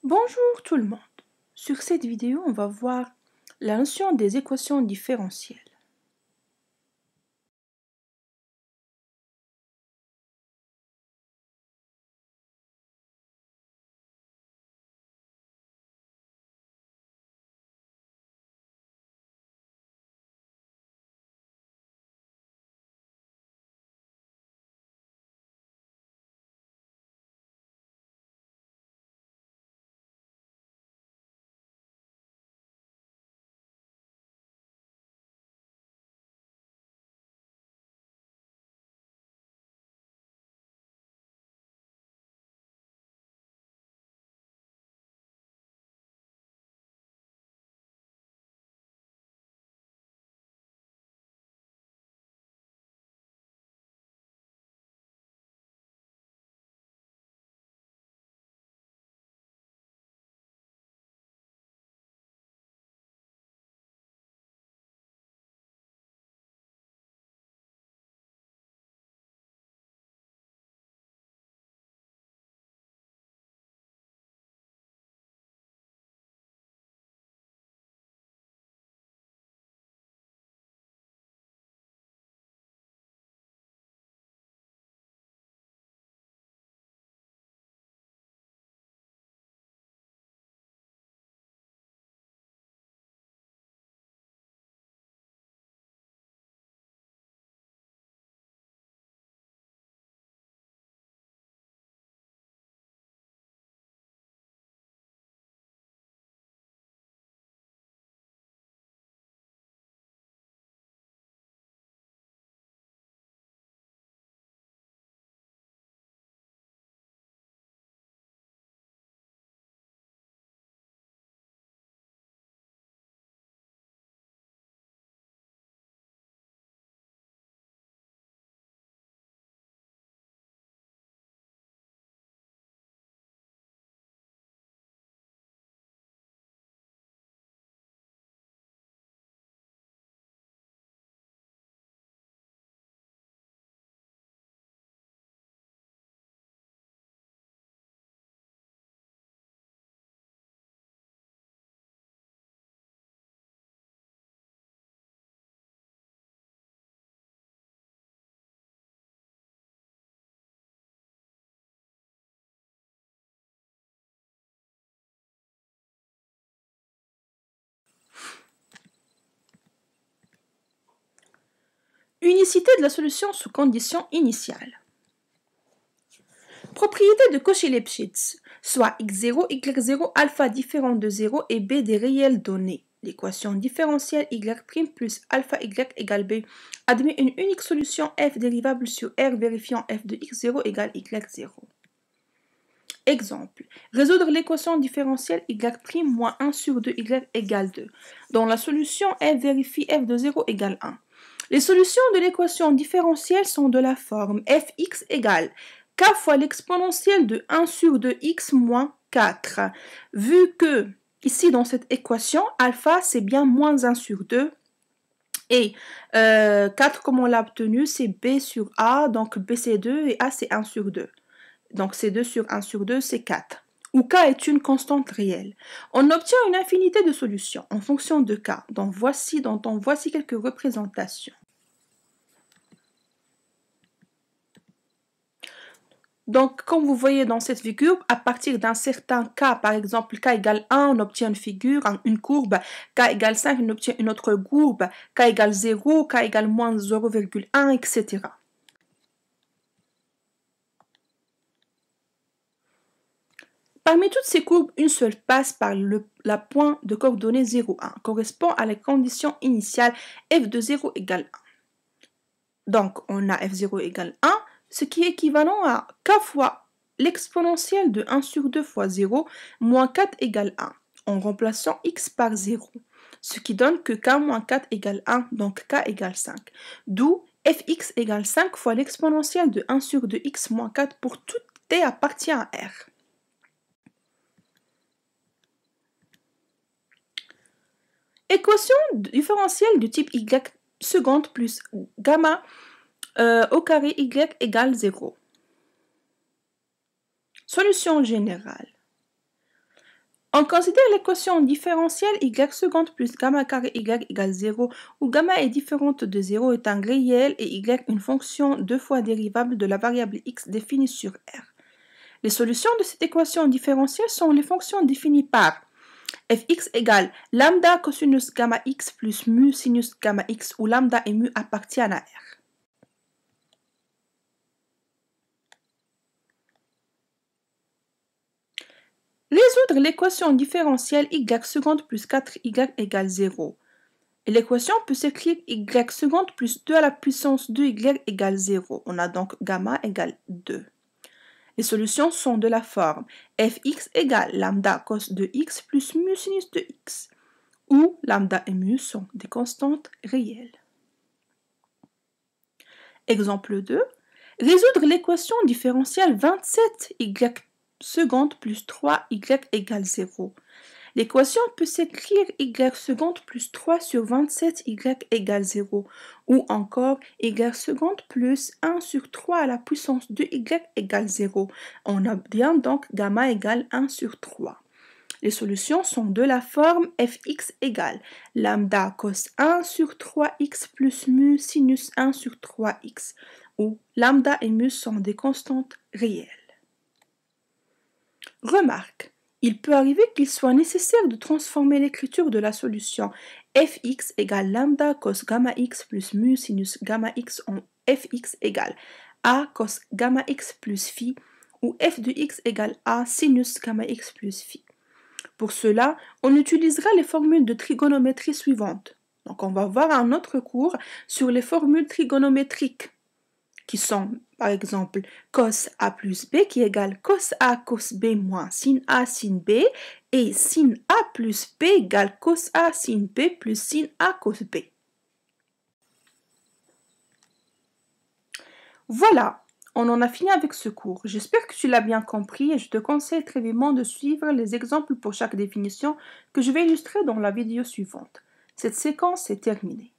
Bonjour tout le monde. Sur cette vidéo, on va voir la notion des équations différentielles. Unicité de la solution sous condition initiale. Propriété de Cauchy-Lipschitz, soit x0, y0, alpha différent de 0 et b des réels donnés. L'équation différentielle y' plus alpha y égale b admet une unique solution f dérivable sur R vérifiant f de x0 égale y0. Exemple, résoudre l'équation différentielle y' moins 1 sur 2 y égale 2. Dans la solution f vérifie f de 0 égale 1. Les solutions de l'équation différentielle sont de la forme fx égale k fois l'exponentielle de 1 sur 2x moins 4. Vu que, ici dans cette équation, alpha c'est bien moins 1 sur 2, et 4 comme on l'a obtenu, c'est b sur a, donc b c'est 2 et a c'est 1 sur 2. Donc c'est 2 sur 1 sur 2, c'est 4. Où k est une constante réelle. On obtient une infinité de solutions en fonction de k. Donc voici quelques représentations. Donc, comme vous voyez dans cette figure, à partir d'un certain k, par exemple k égale 1, on obtient une figure, une courbe, k égale 5, on obtient une autre courbe, k égale 0, k égale moins 0,1, etc. Parmi toutes ces courbes, une seule passe par la point de coordonnées 0, 1, correspond à la condition initiale f de 0 égale 1. Donc, on a f0 égale 1, ce qui est équivalent à k fois l'exponentielle de 1 sur 2 fois 0, moins 4 égale 1, en remplaçant x par 0, ce qui donne que k moins 4 égale 1, donc k égale 5. D'où fx égale 5 fois l'exponentielle de 1 sur 2x moins 4 pour tout t appartient à R. Équation différentielle du type y seconde plus gamma au carré y égale 0. Solution générale. On considère l'équation différentielle y seconde plus gamma carré y égale 0, où gamma est différente de 0 étant réel et y une fonction 2 fois dérivable de la variable x définie sur R. Les solutions de cette équation différentielle sont les fonctions définies par fx égale lambda cosinus gamma x plus mu sinus gamma x, où lambda et mu appartiennent à R. Résoudre l'équation différentielle y seconde plus 4y égale 0. Et l'équation peut s'écrire y seconde plus 2 à la puissance 2y égale 0. On a donc gamma égale 2. Les solutions sont de la forme fx égale lambda cos de x plus mu sinus de x, où lambda et mu sont des constantes réelles. Exemple 2. Résoudre l'équation différentielle 27y seconde plus 3y égale 0. L'équation peut s'écrire y seconde plus 3 sur 27y égale 0, ou encore y seconde plus 1 sur 3 à la puissance de y égale 0. On obtient donc gamma égale 1 sur 3. Les solutions sont de la forme fx égale lambda cos 1 sur 3x plus mu sinus 1 sur 3x, où lambda et mu sont des constantes réelles. Remarque, il peut arriver qu'il soit nécessaire de transformer l'écriture de la solution fx égale lambda cos gamma x plus mu sinus gamma x en fx égale a cos gamma x plus phi, ou f de x égale a sinus gamma x plus phi. Pour cela, on utilisera les formules de trigonométrie suivantes. Donc on va voir un autre cours sur les formules trigonométriques, qui sont par exemple cos A plus B qui égale cos A cos B moins sin A sin B, et sin A plus B égale cos A sin B plus sin A cos B. Voilà, on en a fini avec ce cours. J'espère que tu l'as bien compris et je te conseille très vivement de suivre les exemples pour chaque définition que je vais illustrer dans la vidéo suivante. Cette séquence est terminée.